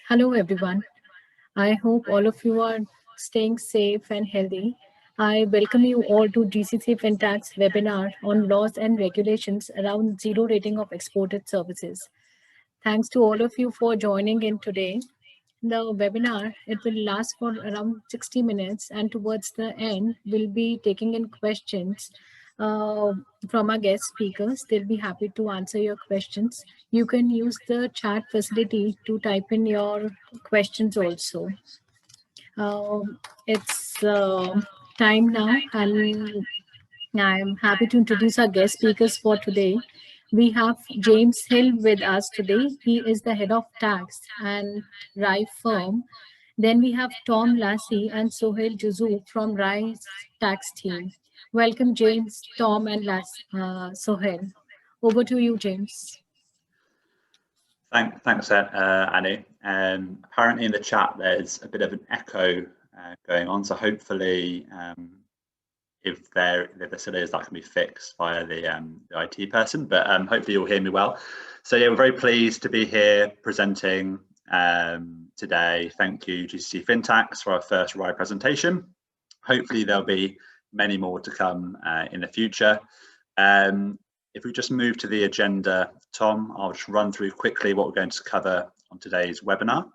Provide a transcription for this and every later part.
Hello, everyone. I hope all of you are staying safe and healthy. I welcome you all to GCC FinTech's webinar on laws and regulations around zero rating of exported services. Thanks to all of you for joining in today. The webinar, it will last for around 60 minutes, and towards the end, we'll be taking in questions uh, from our guest speakers. They'll be happy to answer your questions. You can use the chat facility to type in your questions also. It's time now, and I'm happy to introduce our guest speakers for today. We have James Hill with us today. He is the head of tax and RAI firm. Then we have Tom Lassie and Sohail Juzu from RAI's tax team. Welcome, James, Tom, and Sohail. Over to you, James. Thanks, Anu. Apparently in the chat there's a bit of an echo going on, so hopefully if there still is, that can be fixed via the IT person, but hopefully you'll hear me well. So yeah, we're very pleased to be here presenting today. Thank you GCC FinTechs for our first RAI presentation. Hopefully there'll be many more to come in the future. If we just move to the agenda, Tom, I'll just run through quickly what we're going to cover on today's webinar.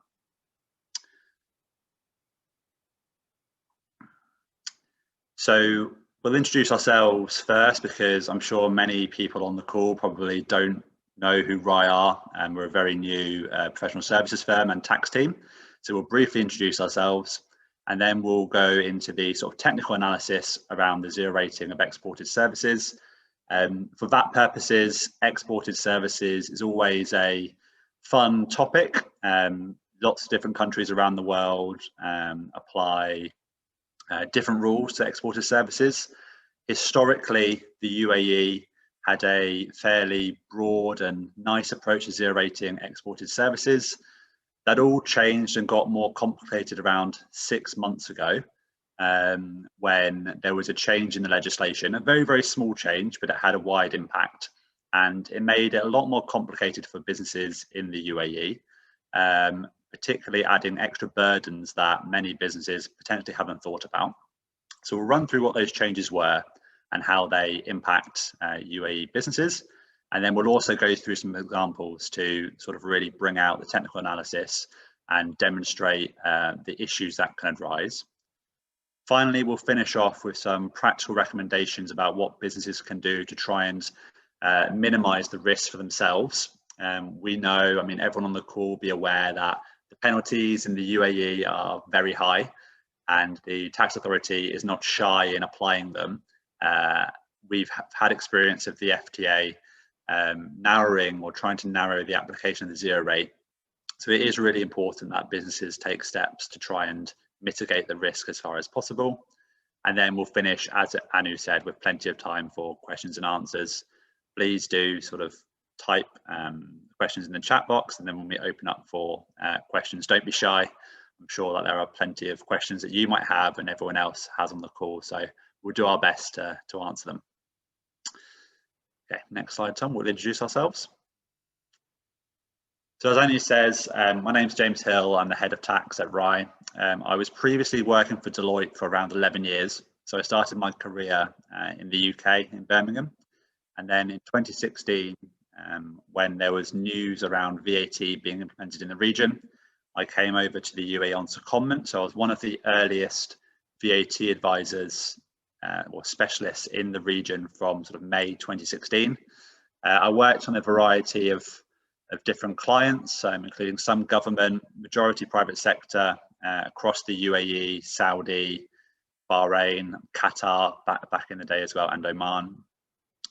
So we'll introduce ourselves first, because I'm sure many people on the call probably don't know who RAI are, and we're a very new professional services firm and tax team. So we'll briefly introduce ourselves, and then we'll go into the sort of technical analysis around the zero rating of exported services. For that purposes, exported services is always a fun topic. Lots of different countries around the world apply different rules to exported services. Historically, the UAE had a fairly broad and nice approach to zero rating exported services. That all changed and got more complicated around 6 months ago, when there was a change in the legislation, a very, very small change, but it had a wide impact. And it made it a lot more complicated for businesses in the UAE, particularly adding extra burdens that many businesses potentially haven't thought about. So we'll run through what those changes were and how they impact UAE businesses. And then we'll also go through some examples to sort of really bring out the technical analysis and demonstrate the issues that can arise. Finally, we'll finish off with some practical recommendations about what businesses can do to try and minimize the risk for themselves. We know, I mean, everyone on the call will be aware that the penalties in the UAE are very high, and the tax authority is not shy in applying them. We've had experience of the FTA narrowing or trying to narrow the application of the zero rate. So it is really important that businesses take steps to try and mitigate the risk as far as possible. And then we'll finish, as Anu said, with plenty of time for questions and answers. Please do sort of type questions in the chat box, and then when we open up for questions, don't be shy. I'm sure that there are plenty of questions that you might have and everyone else has on the call, so we'll do our best to answer them. Okay, next slide, Tom. We'll introduce ourselves. So as Anu says, my name's James Hill. I'm the head of tax at RAI. I was previously working for Deloitte for around 11 years. So I started my career in the UK, in Birmingham. And then in 2016, when there was news around VAT being implemented in the region, I came over to the UAE on secondment. So I was one of the earliest VAT advisors or specialists in the region from sort of May 2016. I worked on a variety of different clients, including some government, majority private sector, across the UAE, Saudi, Bahrain, Qatar, back in the day as well, and Oman.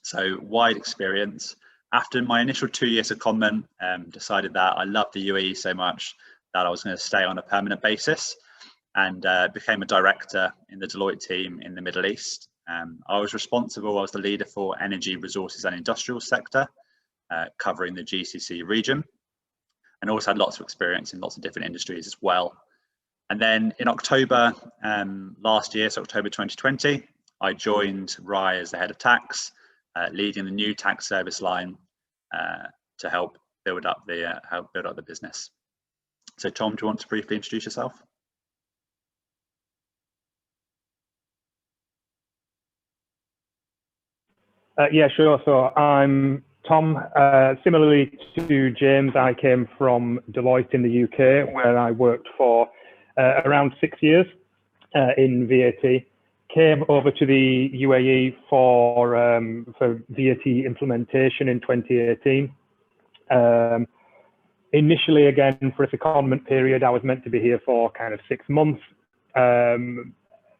So wide experience. After my initial 2 years of secondment, decided that I loved the UAE so much that I was going to stay on a permanent basis, and became a director in the Deloitte team in the Middle East. I was the leader for energy, resources and industrial sector, covering the GCC region, and also had lots of experience in lots of different industries as well. And then in October last year, so October 2020, I joined RAI as the head of tax, leading the new tax service line to help build up the business. So Tom, do you want to briefly introduce yourself? Yeah, sure. So I'm Tom. Similarly to James, I came from Deloitte in the UK, where I worked for around 6 years in VAT. Came over to the UAE for VAT implementation in 2018. Initially, again, for a secondment period, I was meant to be here for kind of 6 months.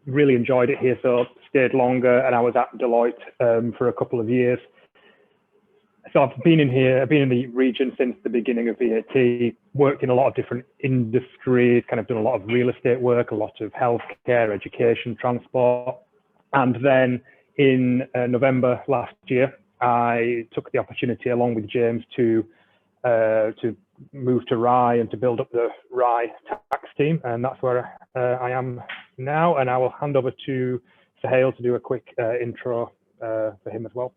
Really enjoyed it here, so stayed longer, and I was at Deloitte for a couple of years. So I've been in the region since the beginning of VAT, worked in a lot of different industries, kind of done a lot of real estate work, a lot of healthcare, education, transport. And then in November last year, I took the opportunity along with James to move to RAI and to build up the RAI tax team. And that's where I am now. And I will hand over to Sahil to do a quick intro for him as well.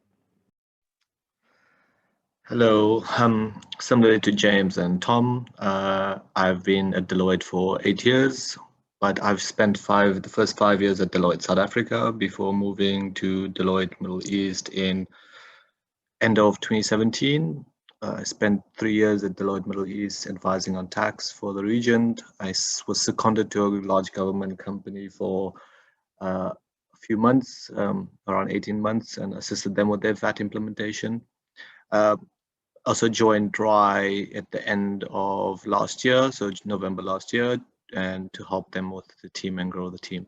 Hello, similar to James and Tom, I've been at Deloitte for 8 years, but I've spent the first 5 years at Deloitte South Africa before moving to Deloitte Middle East in end of 2017. I spent 3 years at Deloitte Middle East advising on tax for the region. I was seconded to a large government company for a few months, around 18 months, and assisted them with their VAT implementation. Also joined RAI at the end of last year, so November last year, and to help them with the team and grow the team.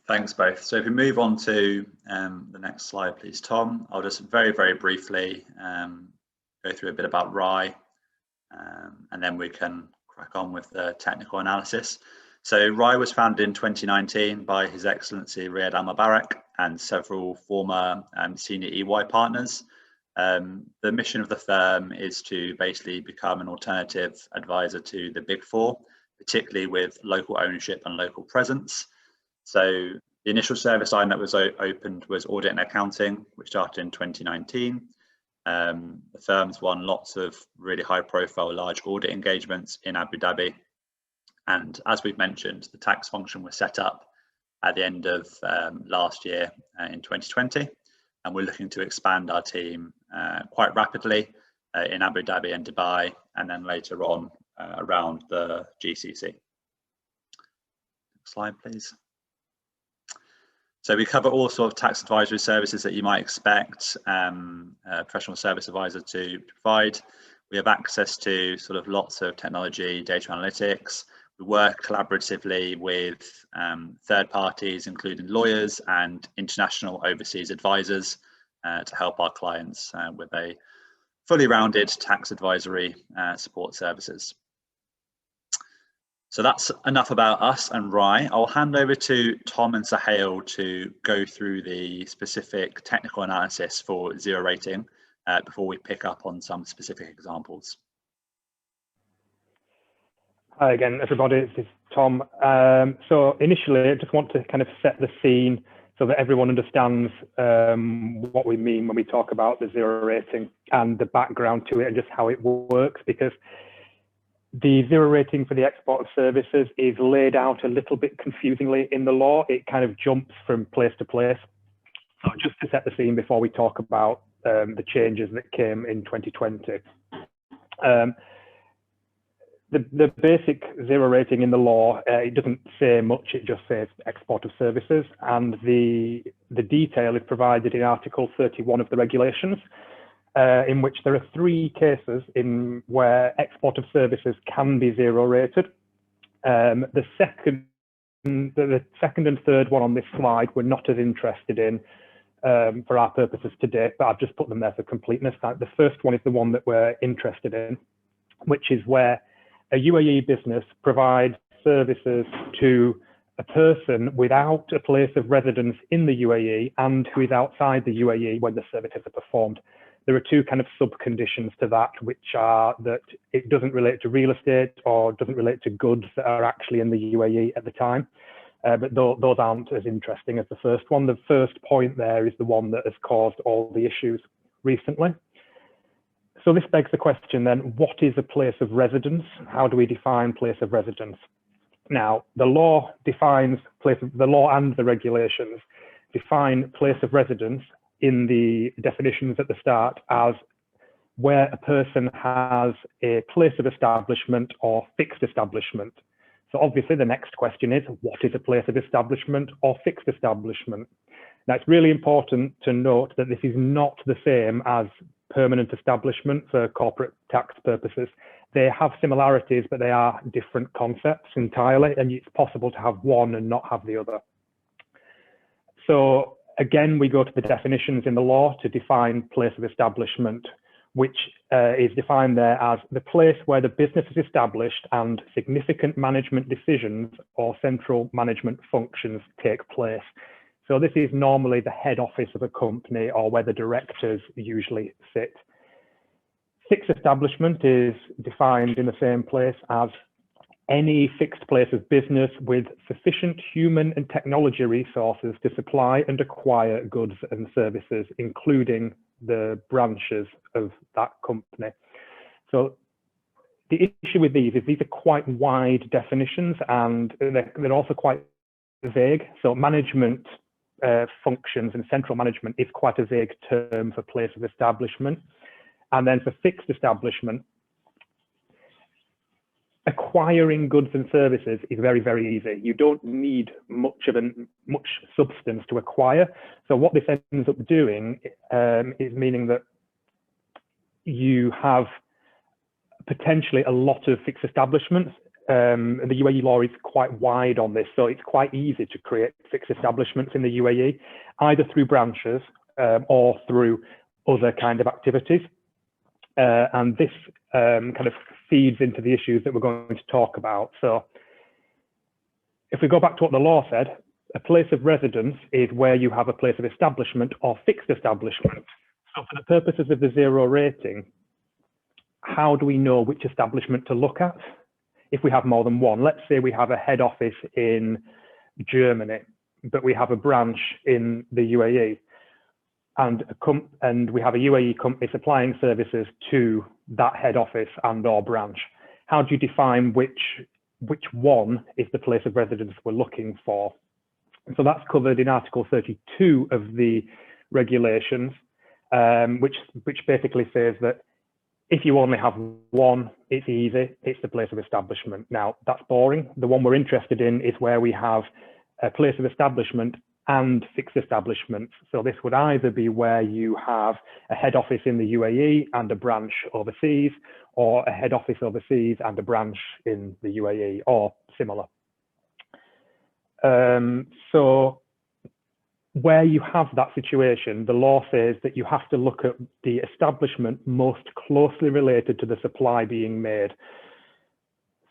Thanks both. So if we move on to the next slide, please, Tom. I'll just very, very briefly go through a bit about RAI, and then we can crack on with the technical analysis. So RAI was founded in 2019 by His Excellency Riyad Al Mubarak and several former senior EY partners. The mission of the firm is to basically become an alternative advisor to the Big Four, particularly with local ownership and local presence. So the initial service line that was opened was audit and accounting, which started in 2019. The firm's won lots of really high profile large audit engagements in Abu Dhabi. And as we've mentioned, the tax function was set up at the end of last year in 2020. And we're looking to expand our team quite rapidly in Abu Dhabi and Dubai, and then later on around the GCC. Next slide, please. So we cover all sorts of tax advisory services that you might expect a professional service advisor to provide. We have access to sort of lots of technology, data analytics. We work collaboratively with third parties, including lawyers and international overseas advisors to help our clients with a fully rounded tax advisory support services. So that's enough about us and RAI. I'll hand over to Tom and Sahil to go through the specific technical analysis for zero rating before we pick up on some specific examples. Hi again, everybody. This is Tom. So initially, I just want to kind of set the scene so that everyone understands what we mean when we talk about the zero rating and the background to it and just how it works, because the zero rating for the export of services is laid out a little bit confusingly in the law. It kind of jumps from place to place. So just to set the scene before we talk about the changes that came in 2020. The basic zero rating in the law, it doesn't say much, it just says export of services, and the detail is provided in Article 31 of the regulations, in which there are 3 cases in where export of services can be zero rated. The second and third one on this slide we're not as interested in for our purposes today, but I've just put them there for completeness. The first one is the one that we're interested in, which is where a UAE business provides services to a person without a place of residence in the UAE and who is outside the UAE when the services are performed. There are 2 kind of sub-conditions to that, which are that it doesn't relate to real estate or doesn't relate to goods that are actually in the UAE at the time. But those aren't as interesting as the first one. The first point there is the one that has caused all the issues recently. So this begs the question then, what is a place of residence? How do we define place of residence? Now, the law defines the law and the regulations define place of residence in the definitions at the start as where a person has a place of establishment or fixed establishment. So obviously the next question is, what is a place of establishment or fixed establishment? Now, it's really important to note that this is not the same as permanent establishment for corporate tax purposes. They have similarities, but they are different concepts entirely, and it's possible to have one and not have the other. So again, we go to the definitions in the law to define place of establishment, which is defined there as the place where the business is established and significant management decisions or central management functions take place. So this is normally the head office of a company or where the directors usually sit. Fixed establishment is defined in the same place as any fixed place of business with sufficient human and technology resources to supply and acquire goods and services, including the branches of that company. So the issue with these is these are quite wide definitions, and they're also quite vague. So management functions and central management is quite a vague term for place of establishment. And then for fixed establishment, acquiring goods and services is very, very easy. You don't need much substance to acquire. So what this ends up doing is meaning that you have potentially a lot of fixed establishments. And the UAE law is quite wide on this, so it's quite easy to create fixed establishments in the UAE, either through branches or through other kind of activities. And this kind of feeds into the issues that we're going to talk about. So if we go back to what the law said, a place of residence is where you have a place of establishment or fixed establishment. So for the purposes of the zero rating, how do we know which establishment to look at? If we have more than one, let's say we have a head office in Germany, but we have a branch in the UAE, and we have a UAE company supplying services to that head office and or branch. How do you define which one is the place of residence we're looking for? And so that's covered in Article 32 of the regulations, which basically says that if you only have one, it's easy, it's the place of establishment. Now, that's boring. The one we're interested in is where we have a place of establishment and fixed establishments. So this would either be where you have a head office in the UAE and a branch overseas, or a head office overseas and a branch in the UAE, or similar. So where you have that situation, the law says that you have to look at the establishment most closely related to the supply being made.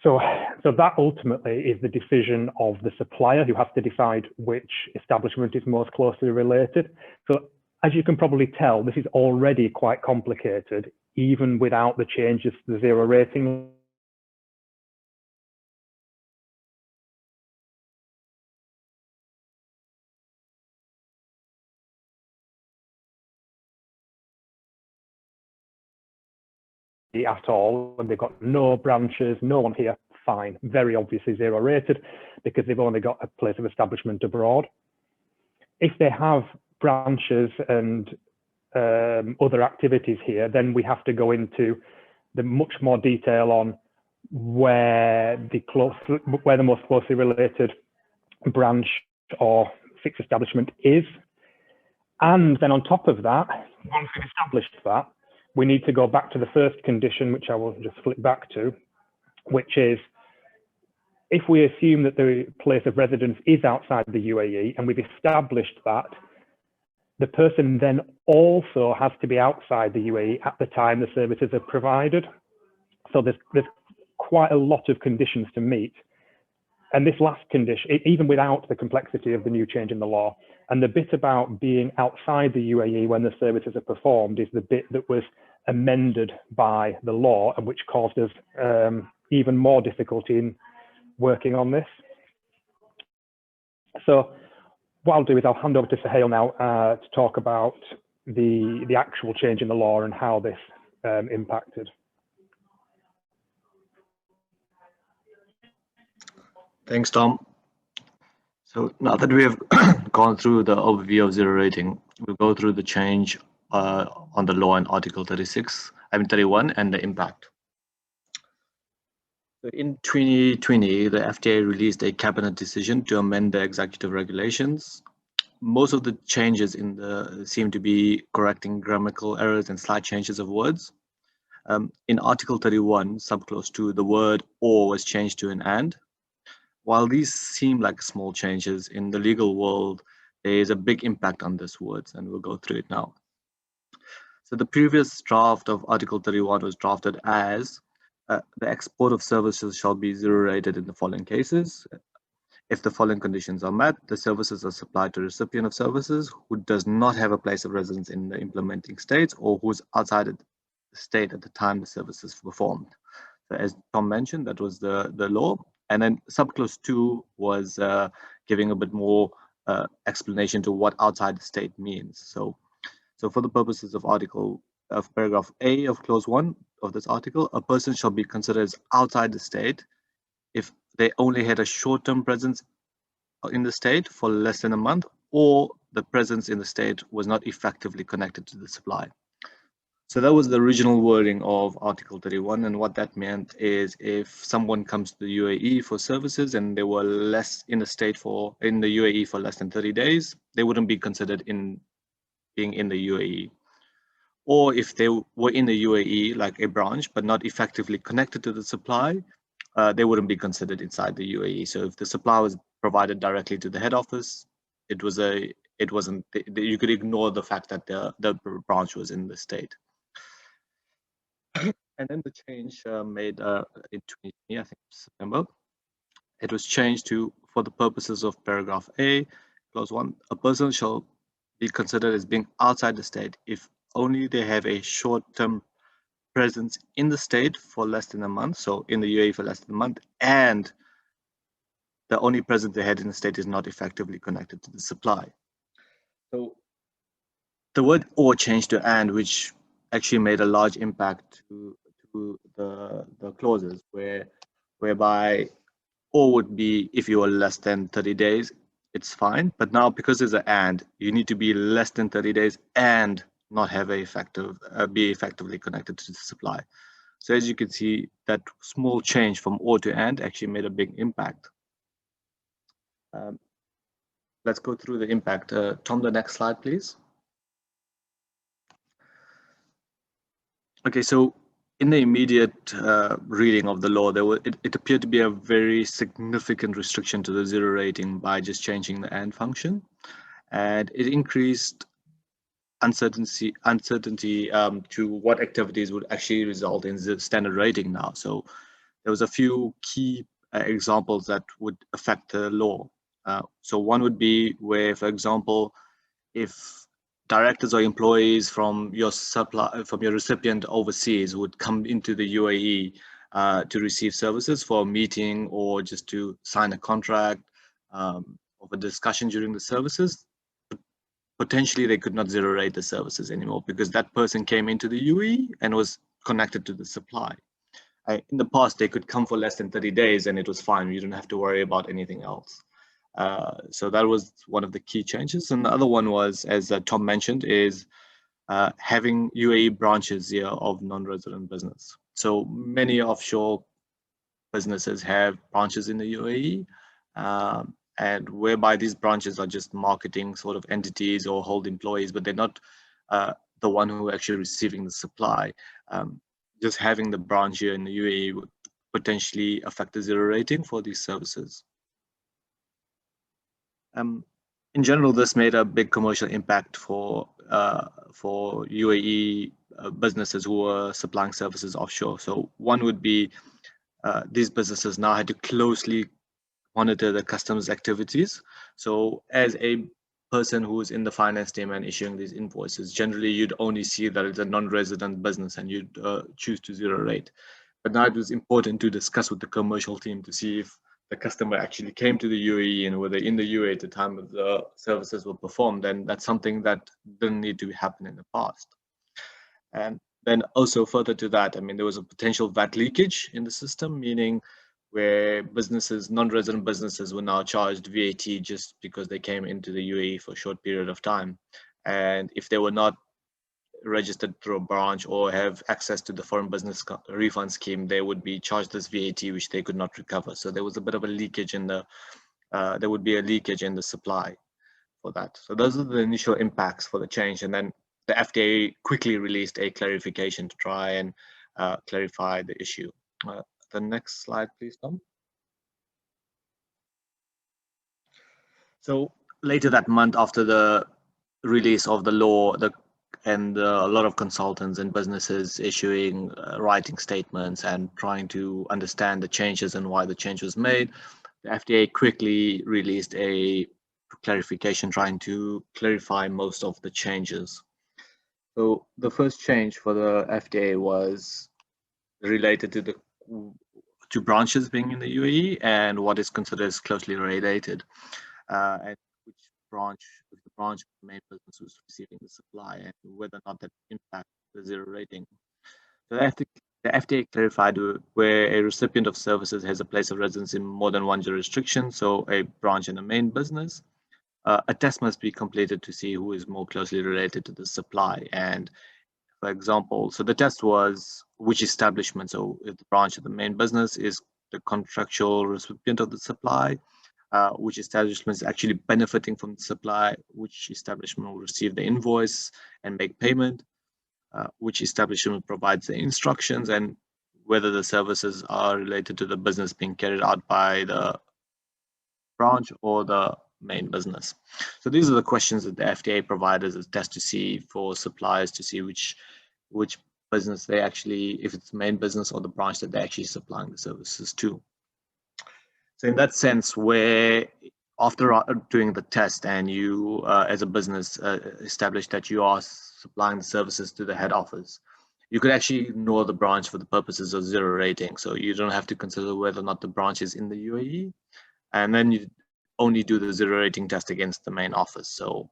So that ultimately is the decision of the supplier, who has to decide which establishment is most closely related. So as you can probably tell, this is already quite complicated, even without the changes to the zero rating. At all, and they've got no branches, no one here, fine, very obviously zero rated because they've only got a place of establishment abroad. If they have branches and other activities here, then we have to go into the much more detail on where the most closely related branch or fixed establishment is. And then on top of that, once we've established that, we need to go back to the first condition, which I will just flip back to, which is if we assume that the place of residence is outside the UAE and we've established that, the person then also has to be outside the UAE at the time the services are provided. So there's quite a lot of conditions to meet. And this last condition, even without the complexity of the new change in the law, and the bit about being outside the UAE when the services are performed is the bit that was amended by the law and which caused us even more difficulty in working on this. So what I'll do is I'll hand over to Suhail now to talk about the actual change in the law and how this impacted. Thanks, Tom. So now that we have gone through the overview of zero rating, we'll go through the change on the law in Article 31, and the impact. So in 2020, the FTA released a cabinet decision to amend the executive regulations. Most of the changes seem to be correcting grammatical errors and slight changes of words. In Article 31, subclause 2, the word or was changed to an and. While these seem like small changes, in the legal world, there is a big impact on these words, and we'll go through it now. So the previous draft of Article 31 was drafted as the export of services shall be zero rated in the following cases. If the following conditions are met, the services are supplied to a recipient of services who does not have a place of residence in the implementing states or who is outside the state at the time the service is performed. So as Tom mentioned, that was the law. And then subclause 2 was giving a bit more explanation to what outside the state means. So for the purposes of paragraph A of clause 1 of this article, a person shall be considered as outside the state if they only had a short-term presence in the state for less than a month, or the presence in the state was not effectively connected to the supply. So that was the original wording of Article 31, and what that meant is if someone comes to the UAE for services and they were less in the UAE for less than 30 days, they wouldn't be considered being in the UAE. Or if they were in the UAE like a branch but not effectively connected to the supply, they wouldn't be considered inside the UAE. So if the supply was provided directly to the head office, you could ignore the fact that the branch was in the state. And then the change made in 2020, I think September, it was changed to, for the purposes of paragraph A, clause 1, a person shall be considered as being outside the state if only they have a short-term presence in the state for less than a month, so in the UAE for less than a month, and the only presence they had in the state is not effectively connected to the supply. So the word or changed to and, which actually made a large impact to the clauses, whereby or would be if you are less than 30 days, it's fine. But now because there's an and, you need to be less than 30 days and not have be effectively connected to the supply. So as you can see, that small change from or to and actually made a big impact. Let's go through the impact. Tom, the next slide, please. Okay, so in the immediate reading of the law, it appeared to be a very significant restriction to the zero rating by just changing the and function, and it increased uncertainty to what activities would actually result in the standard rating now. So there was a few key examples that would affect the law. So one would be where, for example, if directors or employees from your recipient overseas would come into the UAE to receive services for a meeting or just to sign a contract of a discussion during the services, potentially they could not zero rate the services anymore because that person came into the UAE and was connected to the supply. In the past, they could come for less than 30 days and it was fine. You didn't have to worry about anything else. So that was one of the key changes. And the other one was, as Tom mentioned, is having UAE branches here of non-resident business. So many offshore businesses have branches in the UAE, and whereby these branches are just marketing sort of entities or hold employees, but they're not the one who are actually receiving the supply. Just having the branch here in the UAE would potentially affect the zero rating for these services. In general, this made a big commercial impact for UAE businesses who were supplying services offshore. So one would be these businesses now had to closely monitor the customs activities. So as a person who is in the finance team and issuing these invoices, generally you'd only see that it's a non-resident business and you'd choose to zero rate. But now it was important to discuss with the commercial team to see if the customer actually came to the UAE and were they in the UAE at the time of the services were performed, and that's something that didn't need to happen in the past. And Then also further to that, I mean, there was a potential VAT leakage in the system, meaning where businesses, non-resident businesses, were now charged VAT just because they came into the UAE for a short period of time. And if they were not registered through a branch or have access to the foreign business refund scheme, they would be charged this VAT, which they could not recover. So there was a bit of a leakage in the, there would be a leakage in the supply for that. So those are the initial impacts for the change. And then the FDA quickly released a clarification to try and clarify the issue. The next slide, please, Tom. So later that month, after the release of the law, a lot of consultants and businesses issuing writing statements and trying to understand the changes and why the change was made, the FDA quickly released a clarification trying to clarify most of the changes. So the first change for the FDA was related to branches being in the UAE and what is considered as closely related, and which branch, if the branch of the main business was receiving the supply, and whether or not that impacts the zero rating. So the FDA clarified where a recipient of services has a place of residence in more than one jurisdiction, so a branch in a main business, a test must be completed to see who is more closely related to the supply. And for example, so the test was which establishment, so if the branch of the main business is the contractual recipient of the supply, which establishment is actually benefiting from the supply, which establishment will receive the invoice and make payment, which establishment provides the instructions, and whether the services are related to the business being carried out by the branch or the main business. So these are the questions that the FDA provides as a test to see for suppliers to see which business they actually, if it's the main business or the branch that they're actually supplying the services to. So in that sense, where after doing the test and you as a business establish that you are supplying the services to the head office, you could actually ignore the branch for the purposes of zero rating. So you don't have to consider whether or not the branch is in the UAE, and then you only do the zero rating test against the main office. So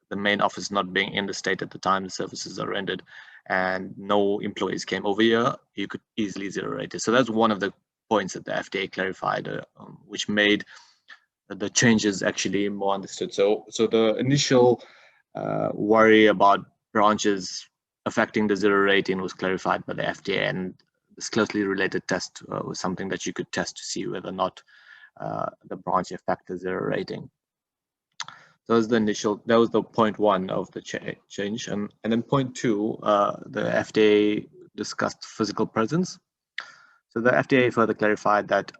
the main office not being in the state at the time the services are rendered and no employees came over here, you could easily zero rate it. So that's one of the points that the FDA clarified, which made the changes actually more understood. So the initial worry about branches affecting the zero rating was clarified by the FDA, and this closely related test was something that you could test to see whether or not the branch affect the zero rating. So that was the point one of the change. And then point two, the FDA discussed physical presence. So the FDA further clarified that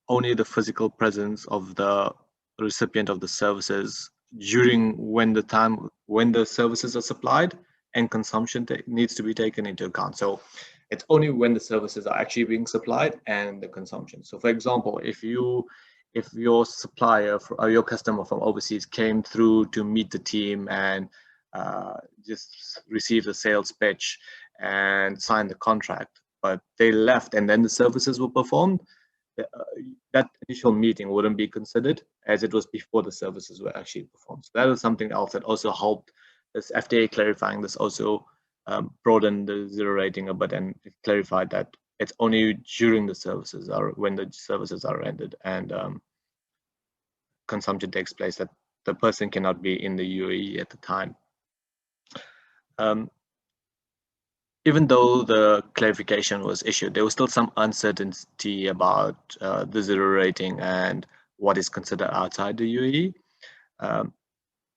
only the physical presence of the recipient of the services during when the services are supplied and consumption needs to be taken into account. So it's only when the services are actually being supplied and the consumption. So for example, if your supplier or your customer from overseas came through to meet the team and just received a sales pitch and signed the contract, but they left and then the services were performed, that initial meeting wouldn't be considered as it was before the services were actually performed. So that was something else that also helped this FDA clarifying this also broadened the zero rating a bit, and it clarified that it's only during the services when the services are rendered and consumption takes place that the person cannot be in the UAE at the time. Even though the clarification was issued, there was still some uncertainty about the zero rating and what is considered outside the UAE.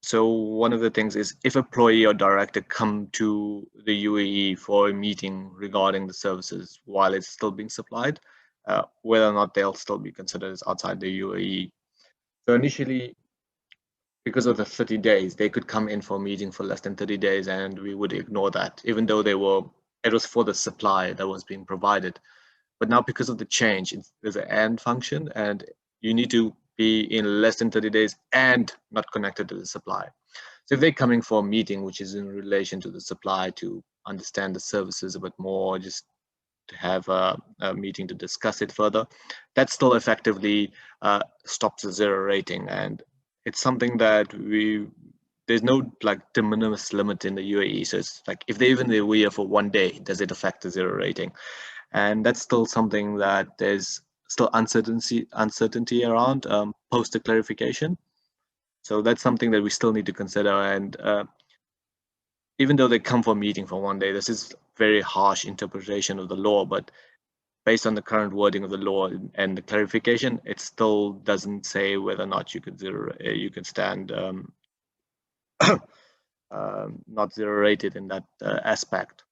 So one of the things is if employee or director come to the UAE for a meeting regarding the services while it's still being supplied, whether or not they'll still be considered as outside the UAE. So initially, because of the 30 days, they could come in for a meeting for less than 30 days and we would ignore that, even though it was for the supply that was being provided. But now because of the change, there's an and function and you need to be in less than 30 days and not connected to the supply. So if they're coming for a meeting, which is in relation to the supply to understand the services a bit more, just to have a meeting to discuss it further, that still effectively stops the zero rating. And it's something that we there's no like de minimis limit in the UAE. So it's like if they even they were here for 1 day, does it affect the zero rating? And that's still something that there's still uncertainty around post the clarification. So that's something that we still need to consider. And even though they come for a meeting for 1 day, this is very harsh interpretation of the law, but based on the current wording of the law and the clarification, it still doesn't say whether or not you could stand not zero rated in that aspect.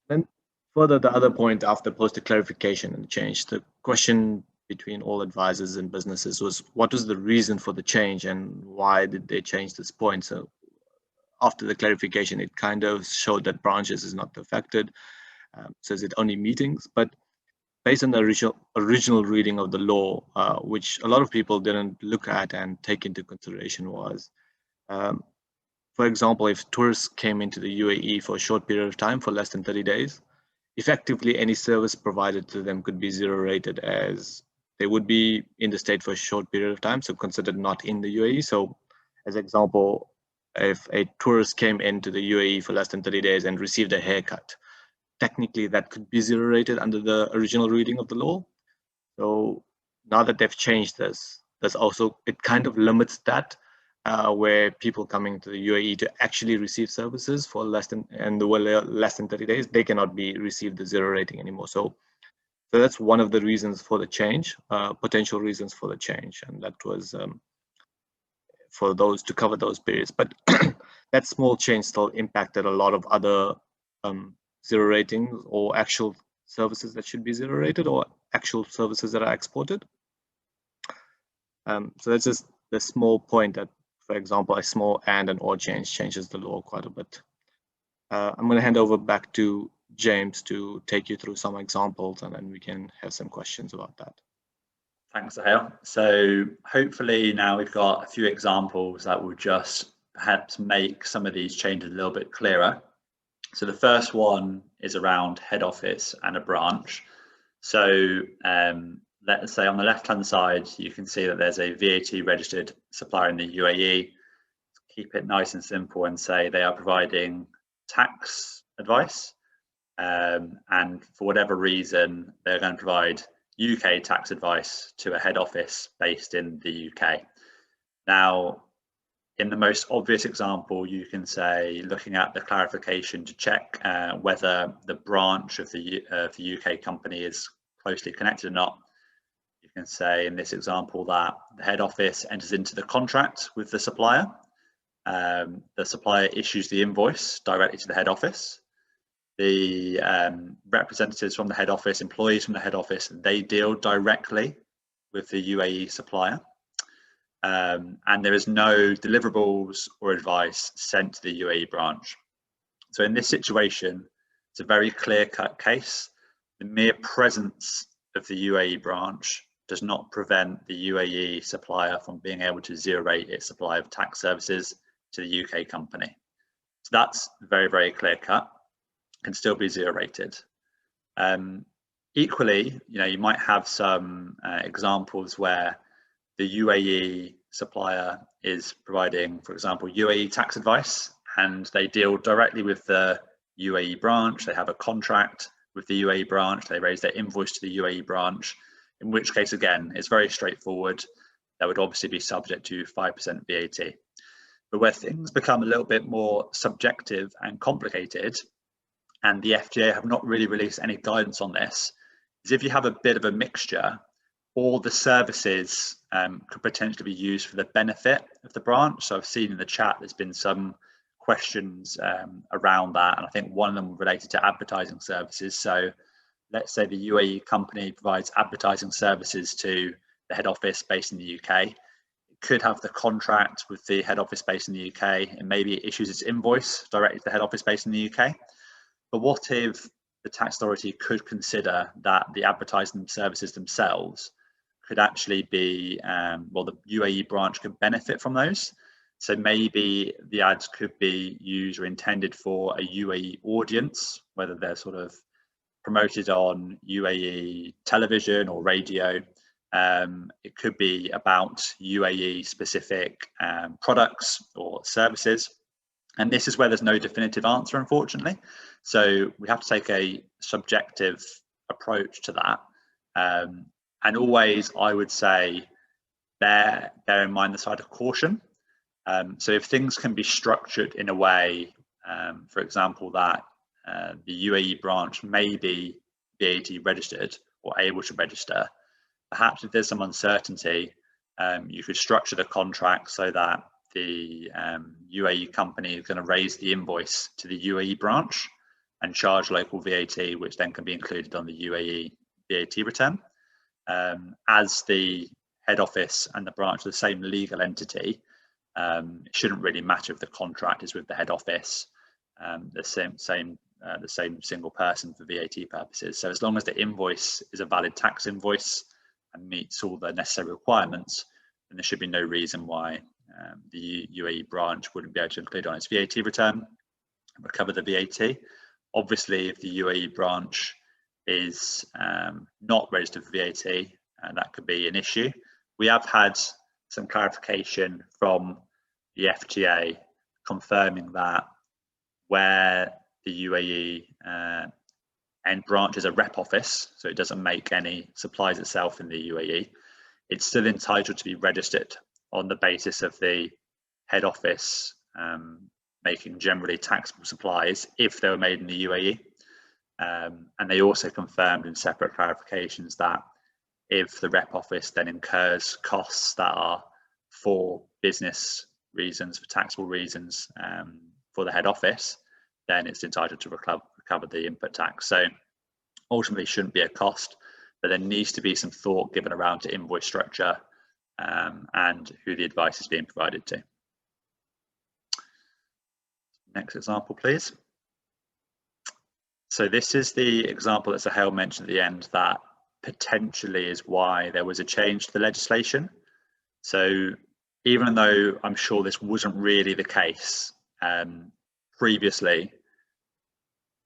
Then further, the other point after post clarification and change, the question between all advisors and businesses was, what was the reason for the change and why did they change this point? So after the clarification, it kind of showed that branches is not affected, says it only meetings, but based on the original reading of the law, which a lot of people didn't look at and take into consideration was, for example, if tourists came into the UAE for a short period of time for less than 30 days, effectively any service provided to them could be zero rated, as they would be in the state for a short period of time, so considered not in the UAE. So as example, if a tourist came into the UAE for less than 30 days and received a haircut, technically that could be zero rated under the original reading of the law. So now that they've changed this, there's also, it kind of limits that, where people coming to the UAE to actually receive services for less than 30 days, they cannot be received the zero rating anymore. So that's one of the reasons for the change, potential reasons for the change, and that was for those to cover those periods. But that small change still impacted a lot of other zero ratings or actual services that should be zero rated or actual services that are exported. So that's just the small point that, for example, a small and an or change changes the law quite a bit. I'm going to hand over back to James to take you through some examples, and then we can have some questions about that. Thanks, Sahil. So hopefully now we've got a few examples that will just perhaps make some of these changes a little bit clearer. So the first one is around head office and a branch. So let's say on the left-hand side, you can see that there's a VAT registered supplier in the UAE. Keep it nice and simple and say they are providing tax advice. And for whatever reason, they're going to provide UK tax advice to a head office based in the UK. Now, in the most obvious example, you can say, looking at the clarification to check whether the branch of the UK company is closely connected or not. You can say in this example that the head office enters into the contract with the supplier. The supplier issues the invoice directly to the head office. The representatives from the head office, employees from the head office, they deal directly with the UAE supplier. And there is no deliverables or advice sent to the UAE branch. So in this situation, it's a very clear-cut case. The mere presence of the UAE branch does not prevent the UAE supplier from being able to zero rate its supply of tax services to the UK company. So that's very, very clear-cut, can still be zero rated. Equally, you might have some examples where the UAE supplier is providing, for example, UAE tax advice, and they deal directly with the UAE branch. They have a contract with the UAE branch. They raise their invoice to the UAE branch, in which case, again, it's very straightforward. That would obviously be subject to 5% VAT. But where things become a little bit more subjective and complicated, and the FTA have not really released any guidance on this, is if you have a bit of a mixture, all the services could potentially be used for the benefit of the branch. So I've seen in the chat there's been some questions around that, and I think one of them related to advertising services. So let's say the UAE company provides advertising services to the head office based in the UK. It could have the contract with the head office based in the UK, and maybe it issues its invoice directly to the head office based in the UK. But what if the tax authority could consider that the advertising services themselves could actually be, well, the UAE branch could benefit from those. So maybe the ads could be used or intended for a UAE audience, whether they're sort of promoted on UAE television or radio, It could be about UAE specific products or services. And this is where there's no definitive answer, unfortunately. So we have to take a subjective approach to that. And always, I would say, bear in mind the side of caution. So if things can be structured in a way, for example, that the UAE branch may be VAT registered or able to register, perhaps if there's some uncertainty, you could structure the contract so that the UAE company is going to raise the invoice to the UAE branch and charge local VAT, which then can be included on the UAE VAT return. As the head office and the branch are the same legal entity, it shouldn't really matter if the contract is with the head office, the same single person for VAT purposes. So as long as the invoice is a valid tax invoice and meets all the necessary requirements, then there should be no reason why the UAE branch wouldn't be able to include on its VAT return and recover the VAT. Obviously, if the UAE branch is not registered for VAT, that could be an issue. We have had some clarification from the FTA confirming that where the UAE and branch is a rep office, so it doesn't make any supplies itself in the UAE, it's still entitled to be registered on the basis of the head office making generally taxable supplies if they were made in the UAE. And they also confirmed in separate clarifications that if the rep office then incurs costs that are for business reasons, for taxable reasons, for the head office, then it's entitled to recover the input tax. So ultimately shouldn't be a cost, but there needs to be some thought given around to invoice structure and who the advice is being provided to. Next example, please. So this is the example that Sahel mentioned at the end that potentially is why there was a change to the legislation. So even though I'm sure this wasn't really the case previously,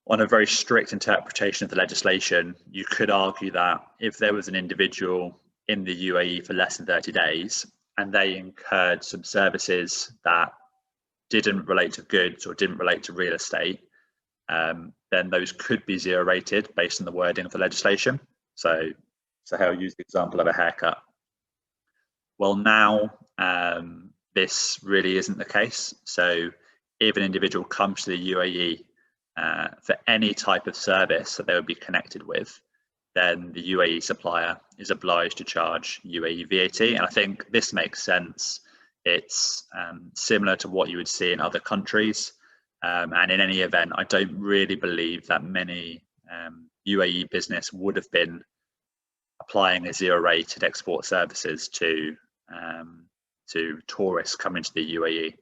on a very strict interpretation of the legislation, you could argue that if there was an individual in the UAE for less than 30 days and they incurred some services that didn't relate to goods or didn't relate to real estate, then those could be zero rated based on the wording of the legislation. So Sahel used the example of a haircut. Well, now this really isn't the case. So if an individual comes to the UAE for any type of service that they would be connected with, then the UAE supplier is obliged to charge UAE VAT. And I think this makes sense. It's similar to what you would see in other countries. And in any event, I don't really believe that many UAE business would have been applying a zero-rated export services to tourists coming to the UAE.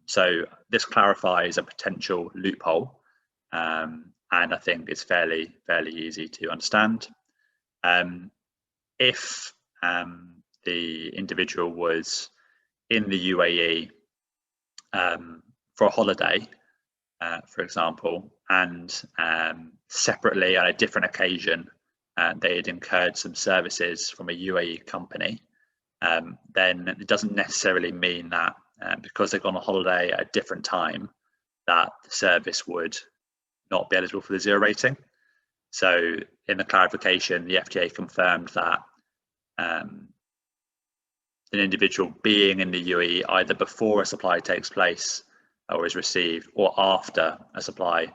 So this clarifies a potential loophole, and I think it's fairly easy to understand. If the individual was in the UAE for a holiday, for example, and separately on a different occasion, they had incurred some services from a UAE company, then it doesn't necessarily mean that because they've gone on holiday at a different time, that the service would not be eligible for the zero rating. So in the clarification, the FTA confirmed that an individual being in the UAE either before a supply takes place or is received, or after a supply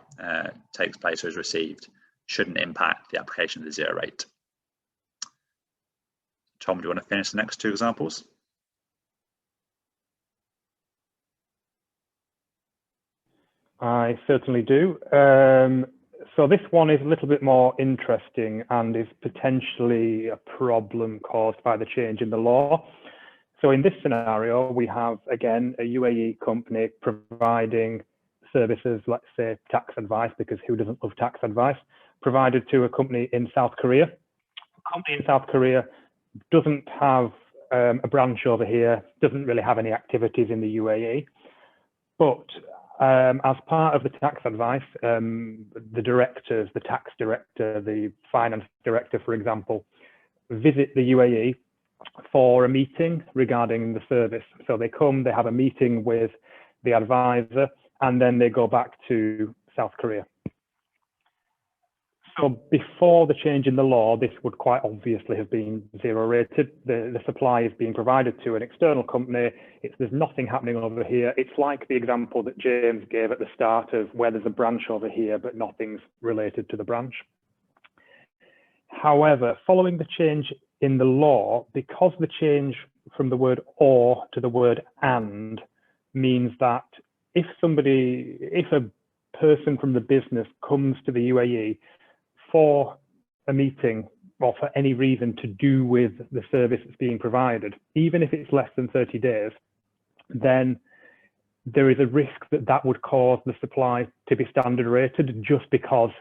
takes place or is received, shouldn't impact the application of the zero rate. Tom, do you want to finish the next two examples? I certainly do. So this one is a little bit more interesting and is potentially a problem caused by the change in the law. So in this scenario, we have, again, a UAE company providing services, let's say tax advice, because who doesn't love tax advice, provided to a company in South Korea. A company in South Korea doesn't have a branch over here, doesn't really have any activities in the UAE, but as part of the tax advice, the directors, the tax director, the finance director, for example, visit the UAE for a meeting regarding the service. So they come, they have a meeting with the advisor, and then they go back to South Korea. So before the change in the law, this would quite obviously have been zero rated. The supply is being provided to an external company. There's nothing happening over here. It's like the example that James gave at the start of where there's a branch over here, but nothing's related to the branch. However, following the change in the law, because the change from the word or to the word and means that if a person from the business comes to the UAE for a meeting or for any reason to do with the service that's being provided, even if it's less than 30 days, then there is a risk that that would cause the supply to be standard rated just because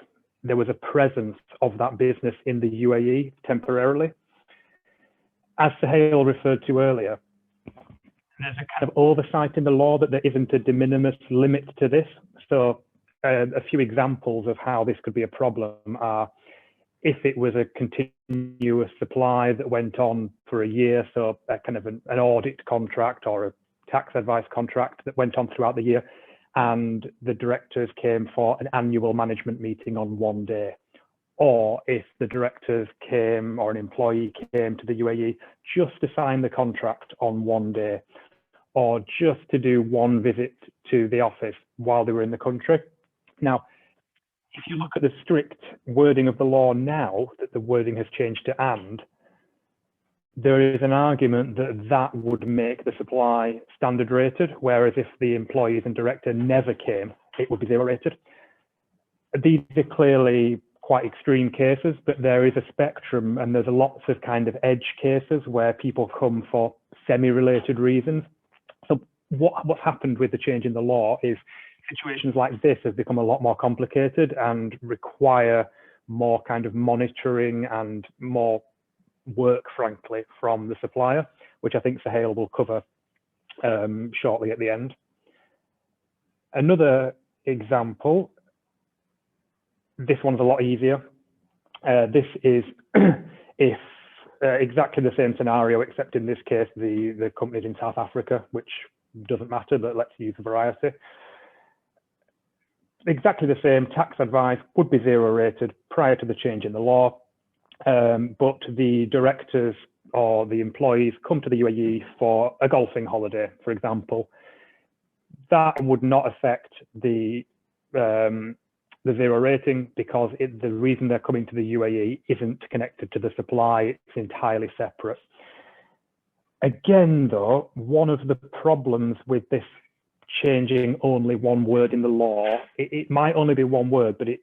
there was a presence of that business in the UAE temporarily. As Suhail referred to earlier, there's a kind of oversight in the law that there isn't a de minimis limit to this. So a few examples of how this could be a problem are if it was a continuous supply that went on for a year, so a kind of an audit contract or a tax advice contract that went on throughout the year, and the directors came for an annual management meeting on one day. Or if the directors came or an employee came to the UAE just to sign the contract on one day, or just to do one visit to the office while they were in the country. Now, if you look at the strict wording of the law now, that the wording has changed to and, there is an argument that that would make the supply standard rated, whereas if the employees and director never came, it would be zero rated. These are clearly quite extreme cases, but there is a spectrum, and there's lots of kind of edge cases where people come for semi-related reasons. So what's happened with the change in the law is situations like this have become a lot more complicated and require more kind of monitoring and more work, frankly, from the supplier, which I think Suhail will cover shortly at the end. Another example, this one's a lot easier. This is if exactly the same scenario, except in this case, the company's in South Africa, which doesn't matter, but let's use a variety. Exactly the same tax advice would be zero rated prior to the change in the law, but the directors or the employees come to the UAE for a golfing holiday, for example. That would not affect the zero rating because the reason they're coming to the UAE isn't connected to the supply, it's entirely separate. Again, though, one of the problems with this changing only one word in the law, it might only be one word, but it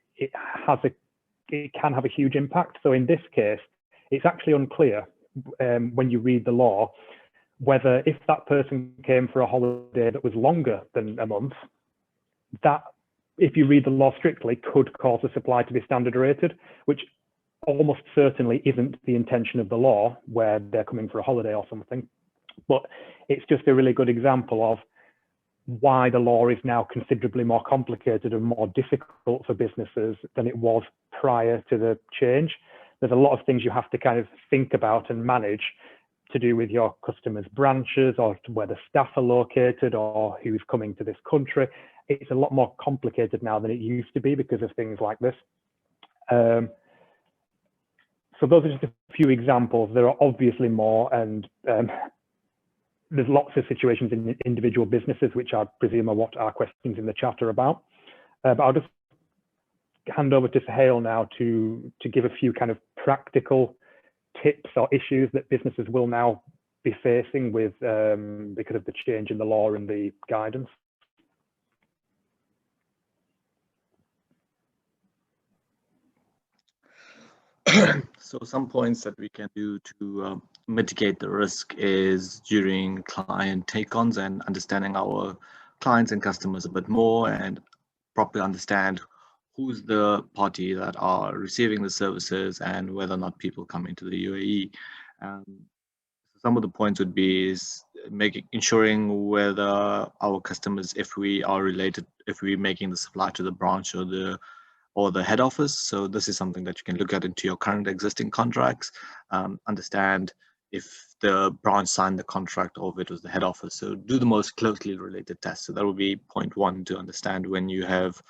can have a huge impact. So in this case, it's actually unclear when you read the law whether if that person came for a holiday that was longer than a month, that, if you read the law strictly, could cause the supply to be standard rated, which almost certainly isn't the intention of the law where they're coming for a holiday or something. But it's just a really good example of why the law is now considerably more complicated and more difficult for businesses than it was prior to the change. There's a lot of things you have to kind of think about and manage to do with your customers' branches or where the staff are located or who's coming to this country. It's a lot more complicated now than it used to be because of things like this. So those are just a few examples. There are obviously more, and there's lots of situations in individual businesses, which I presume are what our questions in the chat are about. But I'll just hand over to Suhail now to give a few kind of practical tips or issues that businesses will now be facing with because of the change in the law and the guidance. So some points that we can do to mitigate the risk is during client take-ons and understanding our clients and customers a bit more and properly understand who's the party that are receiving the services and whether or not people come into the UAE. Some of the points would be is ensuring whether our customers, if we are related, if we're making the supply to the branch or the or the head office. So this is something that you can look at into your current existing contracts, understand if the branch signed the contract or if it was the head office. So do the most closely related tests. So that would be point one, to understand when you have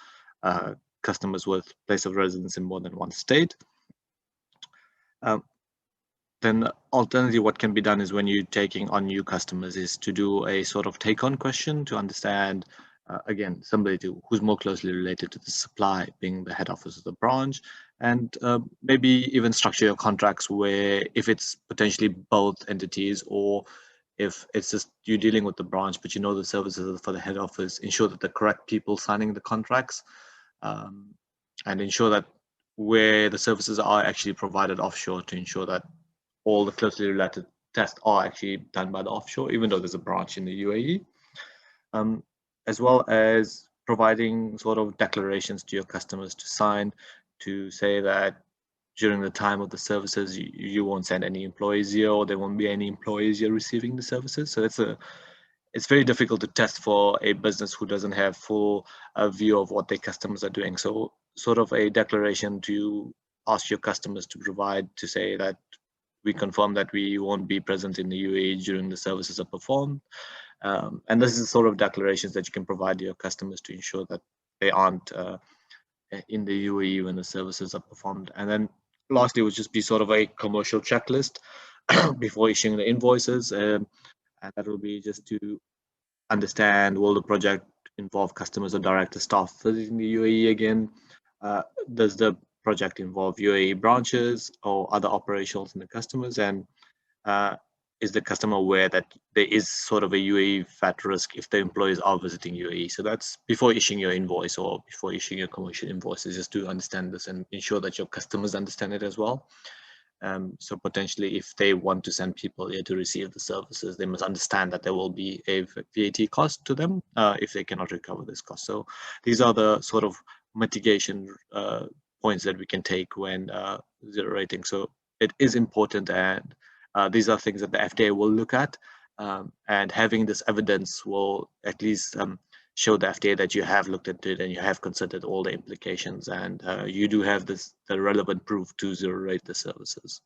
customers with place of residence in more than one state. Then alternatively, what can be done is when you're taking on new customers is to do a sort of take-on question to understand, again, somebody who's more closely related to the supply, being the head office of the branch, and maybe even structure your contracts where if it's potentially both entities, or if it's just you dealing with the branch, but you know the services for the head office, ensure that the correct people signing the contracts, and ensure that where the services are actually provided offshore, to ensure that all the closely related tests are actually done by the offshore, even though there's a branch in the UAE, as well as providing sort of declarations to your customers to sign, to say that during the time of the services, you won't send any employees here, or there won't be any employees here receiving the services. So it's very difficult to test for a business who doesn't have full view of what their customers are doing. So sort of a declaration to ask your customers to provide, to say that we confirm that we won't be present in the UAE during the services are performed. And this is the sort of declarations that you can provide to your customers to ensure that they aren't in the UAE when the services are performed. And then lastly would just be sort of a commercial checklist before issuing the invoices. And that will be just to understand, will the project involve customers or direct staff visiting the UAE again? Does the project involve UAE branches or other operations in the customers? And is the customer aware that there is sort of a UAE VAT risk if the employees are visiting UAE? So that's before issuing your invoice or before issuing your commercial invoices, just to understand this and ensure that your customers understand it as well. So potentially if they want to send people here to receive the services, they must understand that there will be a VAT cost to them if they cannot recover this cost. So these are the sort of mitigation points that we can take when zero rating. So it is important, and these are things that the FDA will look at, and having this evidence will at least show the FDA that you have looked into it and you have considered all the implications, and you do have the relevant proof to zero rate the services.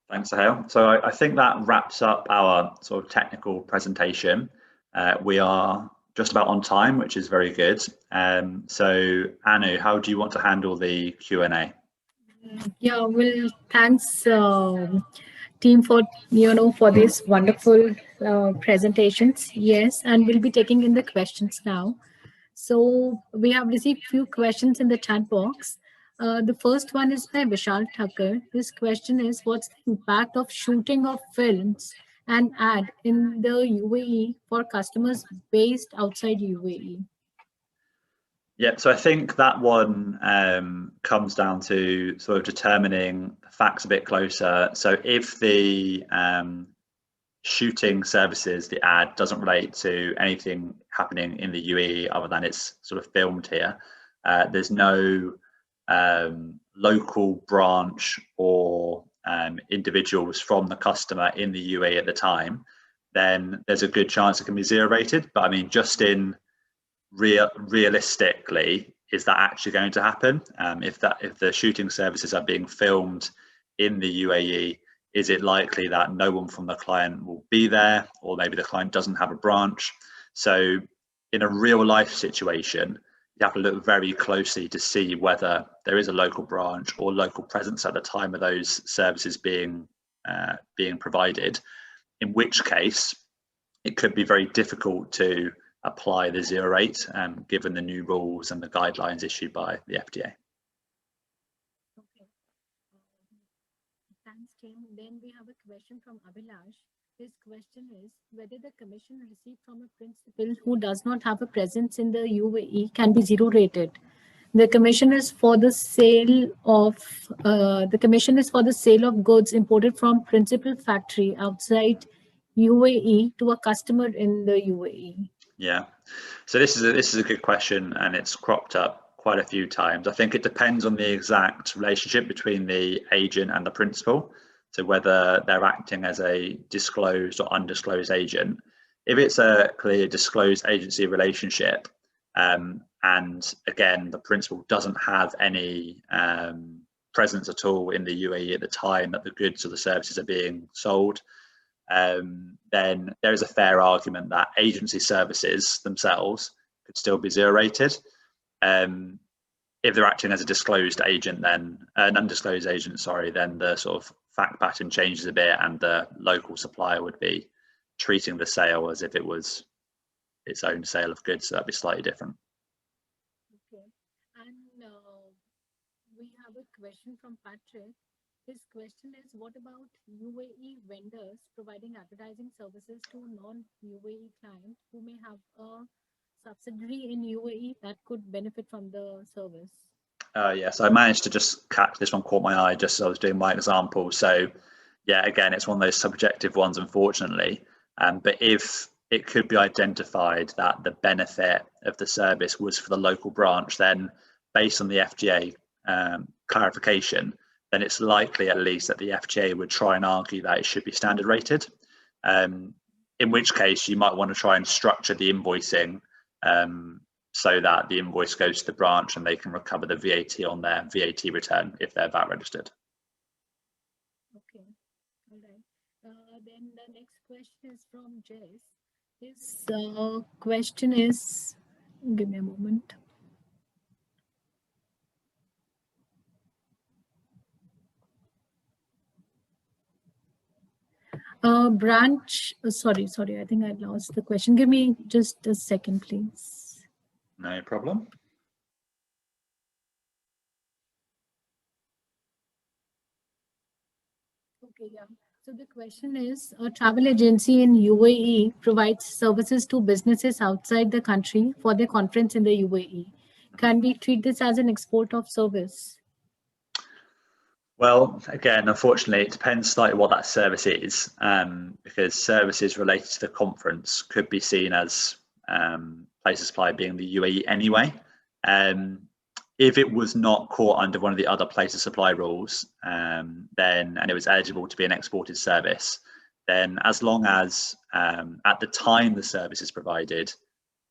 Thanks, Sahil. So I think that wraps up our sort of technical presentation. We are just about on time, which is very good. So Anu, how do you want to handle the Q&A? Yeah, well, thanks, team, for for these wonderful presentations. Yes, and we'll be taking in the questions now. So we have received few questions in the chat box. The first one is by Vishal Thakur. This question is, what's the impact of shooting of films and ad in the UAE for customers based outside UAE? Yeah, so I think that one comes down to sort of determining the facts a bit closer. So if the shooting services, the ad, doesn't relate to anything happening in the UAE other than it's sort of filmed here, there's no local branch or individuals from the customer in the UAE at the time, then there's a good chance it can be zero rated. But I mean, just in realistically, is that actually going to happen? If the shooting services are being filmed in the UAE, is it likely that no one from the client will be there, or maybe the client doesn't have a branch? So in a real life situation, you have to look very closely to see whether there is a local branch or local presence at the time of those services being provided, in which case it could be very difficult to apply the zero rate, given the new rules and the guidelines issued by the FDA. Okay. Thanks, Tim. Then we have a question from Abhilash. His question is whether the commission received from a principal who does not have a presence in the UAE can be zero rated. The commission is for the sale of goods imported from principal factory outside UAE to a customer in the UAE. Yeah, so this is a good question, and it's cropped up quite a few times. I think it depends on the exact relationship between the agent and the principal, so whether they're acting as a disclosed or undisclosed agent. If it's a clear disclosed agency relationship, And again, the principal doesn't have any presence at all in the UAE at the time that the goods or the services are being sold, then there is a fair argument that agency services themselves could still be zero rated. If they're acting as a disclosed agent, then an undisclosed agent, sorry, then the sort of fact pattern changes a bit, and the local supplier would be treating the sale as if it was its own sale of goods. So that'd be slightly different. Okay, and we have a question from Patrick. His question is, what about UAE vendors providing advertising services to non-UAE clients who may have a subsidiary in UAE that could benefit from the service? Yes, I managed to just catch this one, caught my eye just as I was doing my example. So yeah, again, it's one of those subjective ones, unfortunately. But if it could be identified that the benefit of the service was for the local branch, then based on the FGA clarification, then it's likely at least that the FGA would try and argue that it should be standard rated. In which case you might want to try and structure the invoicing so that the invoice goes to the branch and they can recover the VAT on their VAT return if they're VAT registered. Okay, all right. Then the next question is from Jess. His question is, give me a moment. Branch, sorry, I think I lost the question. Give me just a second, please. No problem. Okay, yeah. So the question is, a travel agency in UAE provides services to businesses outside the country for their conference in the UAE. Can we treat this as an export of service? Well, again, unfortunately, it depends slightly what that service is, because services related to the conference could be seen as place of supply being the UAE anyway. If it was not caught under one of the other place of supply rules, and it was eligible to be an exported service, then as long as at the time the service is provided,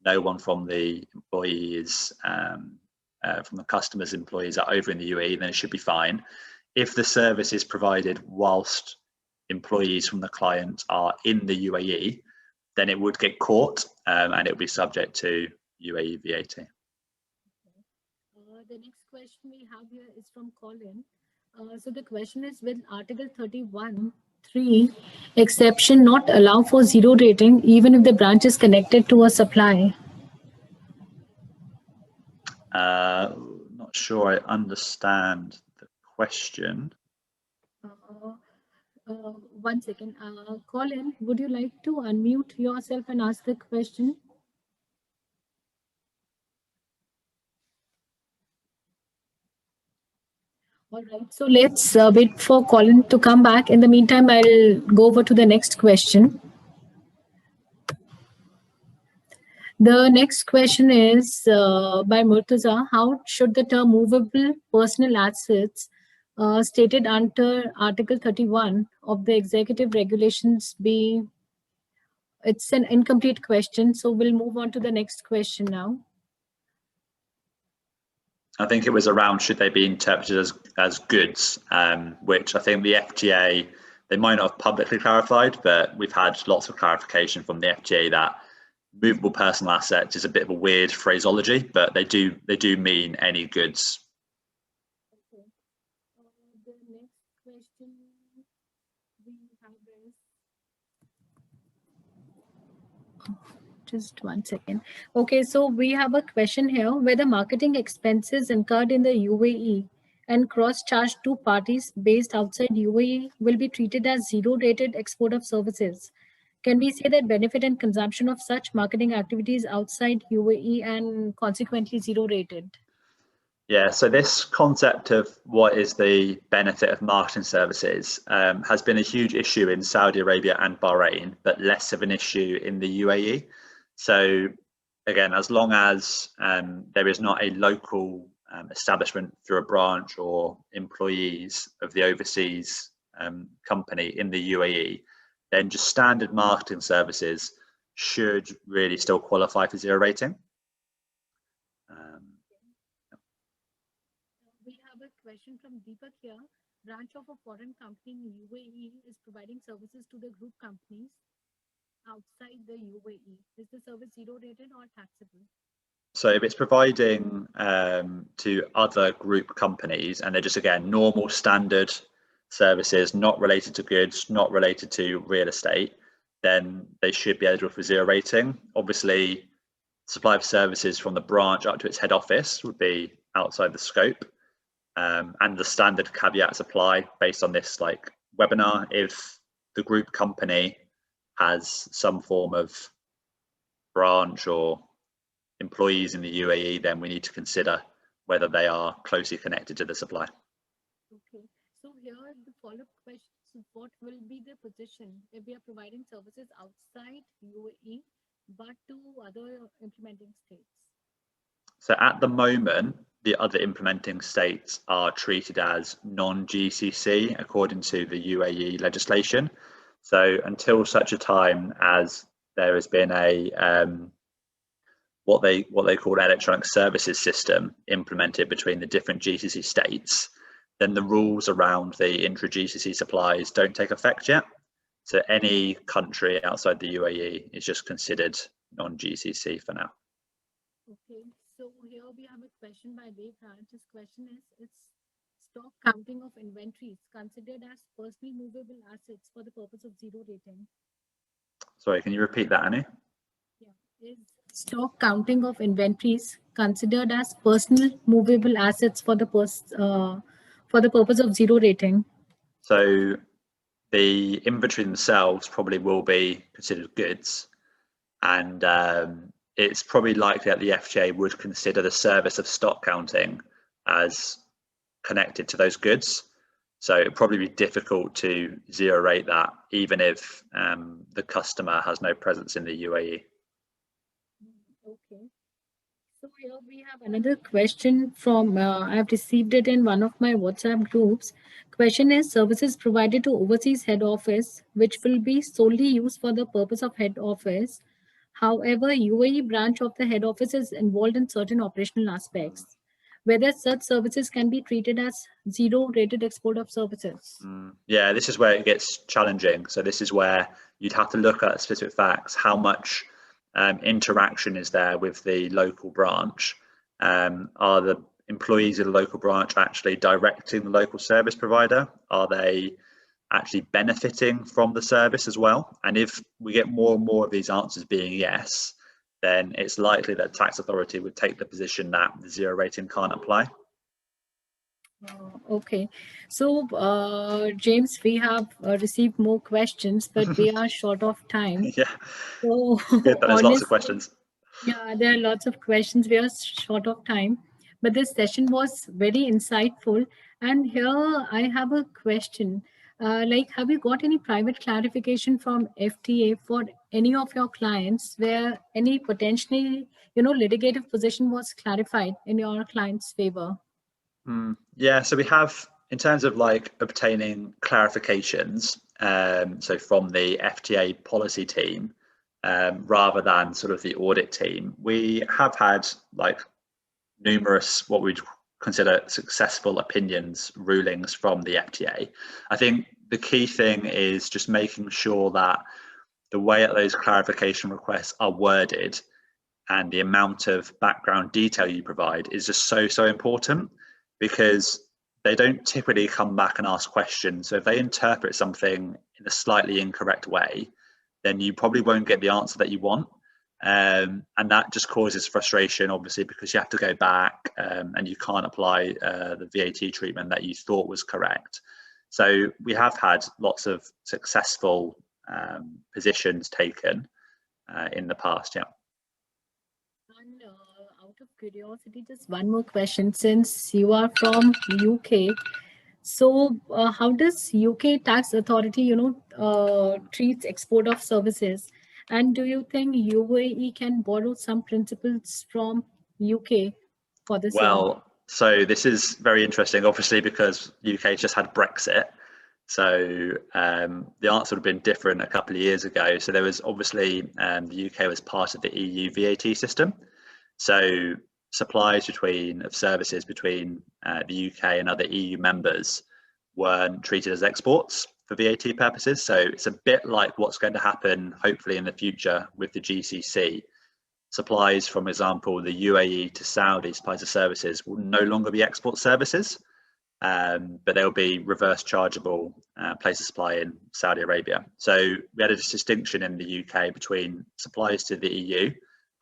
no one from the employees, from the customer's employees are over in the UAE, then it should be fine. If the service is provided whilst employees from the client are in the UAE, then it would get caught and it would be subject to UAE VAT. The next question we have here is from Colin. So the question is, will Article 31(3) exception not allow for zero rating even if the branch is connected to a supply? Not sure I understand the question. One second. Colin, would you like to unmute yourself and ask the question? All right, so let's wait for Colin to come back. In the meantime, I'll go over to the next question. The next question is by Murtaza. How should the term movable personal assets stated under Article 31 of the executive regulations be? It's an incomplete question, so we'll move on to the next question now. I think it was around, should they be interpreted as goods, which I think the FGA, they might not have publicly clarified, but we've had lots of clarification from the FGA that movable personal assets is a bit of a weird phraseology, but they do mean any goods. Okay. The next question we have is, just one second. Okay, so we have a question here, whether marketing expenses incurred in the UAE and cross-charged to parties based outside UAE will be treated as zero-rated export of services. Can we say that benefit and consumption of such marketing activities outside UAE and consequently zero-rated? Yeah, so this concept of what is the benefit of marketing services has been a huge issue in Saudi Arabia and Bahrain, but less of an issue in the UAE. So again, as long as there is not a local establishment through a branch or employees of the overseas company in the UAE, then just standard marketing services should really still qualify for zero rating. We have a question from Deepak here. Branch of a foreign company in UAE is providing services to the group companies outside the UAE. Is the service zero rated or taxable? So if it's providing to other group companies and they're just, again, normal standard services, not related to goods, not related to real estate, then they should be eligible for zero rating. Obviously, supply of services from the branch up to its head office would be outside the scope. And the standard caveats apply based on this like webinar. If the group company has some form of branch or employees in the UAE, then we need to consider whether they are closely connected to the supply. Okay, so here the follow-up question is, what will be the position if we are providing services outside UAE but to other implementing states? So at the moment, the other implementing states are treated as non-GCC according to the UAE legislation. So until such a time as there has been a what they call an electronic services system implemented between the different GCC states, then the rules around the intra-GCC supplies don't take effect yet. So any country outside the UAE is just considered non-GCC for now. Okay, so here we have a question by Dave Raj. His question is stock counting of inventories considered as personally movable assets for the purpose of zero rating? Sorry, can you repeat that, Annie? Yeah, is stock counting of inventories considered as personal movable assets for the purpose of zero rating? So the inventory themselves probably will be considered goods, and it's probably likely that the FTA would consider the service of stock counting as connected to those goods. So it'd probably be difficult to zero rate that, even if the customer has no presence in the UAE. Okay. So here we have another question from, I've received it in one of my WhatsApp groups. Question is, services provided to overseas head office, which will be solely used for the purpose of head office. However, UAE branch of the head office is involved in certain operational aspects. Whether such services can be treated as zero rated export of services. Yeah, this is where it gets challenging. So this is where you'd have to look at specific facts. How much interaction is there with the local branch? Are the employees of the local branch actually directing the local service provider? Are they actually benefiting from the service as well? And if we get more and more of these answers being yes, then it's likely that tax authority would take the position that the zero rating can't apply. Okay, so James, we have received more questions, but we are short of time. Yeah, so good, there's lots of questions. Yeah, there are lots of questions. We are short of time, but this session was very insightful. And here I have a question. Like, have you got any private clarification from FTA for any of your clients where any potentially, litigative position was clarified in your client's favor? Yeah, so we have, in terms of like obtaining clarifications, so from the FTA policy team, rather than sort of the audit team, we have had like numerous what we'd consider successful opinions rulings from the FTA. I think the key thing is just making sure that the way that those clarification requests are worded and the amount of background detail you provide is just so important, because they don't typically come back and ask questions. So if they interpret something in a slightly incorrect way, then you probably won't get the answer that you want. And that just causes frustration, obviously, because you have to go back and you can't apply the VAT treatment that you thought was correct. So we have had lots of successful positions taken in the past, yeah. And out of curiosity, just one more question. Since you are from UK, so how does UK tax authority, treats export of services? And do you think UAE can borrow some principles from UK for this? Well, so this is very interesting, obviously, because UK just had Brexit. So the answer would have been different a couple of years ago. So there was obviously the UK was part of the EU VAT system. So supplies of services between the UK and other EU members weren't treated as exports for VAT purposes. So it's a bit like what's going to happen hopefully in the future with the GCC. Supplies from, for example, the UAE to Saudi supplies of services will no longer be export services, but they'll be reverse chargeable place of supply in Saudi Arabia. So we had a distinction in the UK between supplies to the EU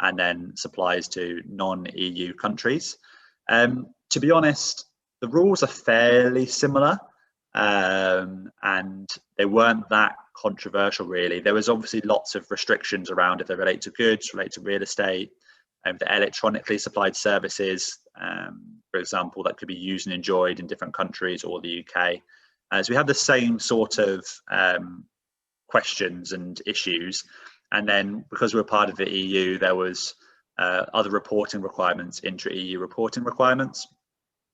and then supplies to non-EU countries. To be honest, the rules are fairly similar, and they weren't that controversial really. There was obviously lots of restrictions around if they relate to goods, relate to real estate, and the electronically supplied services, for example, that could be used and enjoyed in different countries or the UK. So we have the same sort of questions and issues. And then because we're part of the EU, there was other reporting requirements, intra-EU reporting requirements,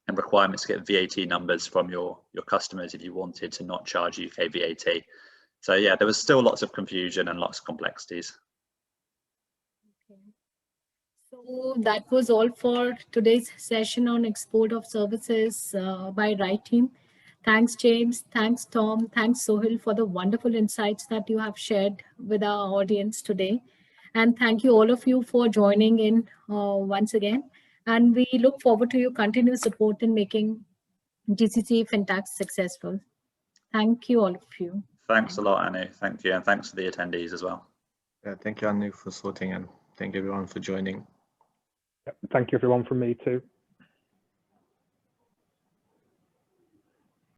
and requirements to get VAT numbers from your customers if you wanted to not charge UK VAT. So yeah, there was still lots of confusion and lots of complexities. Okay. So that was all for today's session on export of services by Right Team. Thanks, James. Thanks, Tom. Thanks, Sohail, for the wonderful insights that you have shared with our audience today. And thank you all of you for joining in once again. And we look forward to your continued support in making GCC FinTax successful. Thank you, all of you. Thanks a lot, Anu. Thank you. And thanks to the attendees as well. Yeah, thank you, Anu, for sorting, and thank you everyone for joining. Thank you everyone from me too.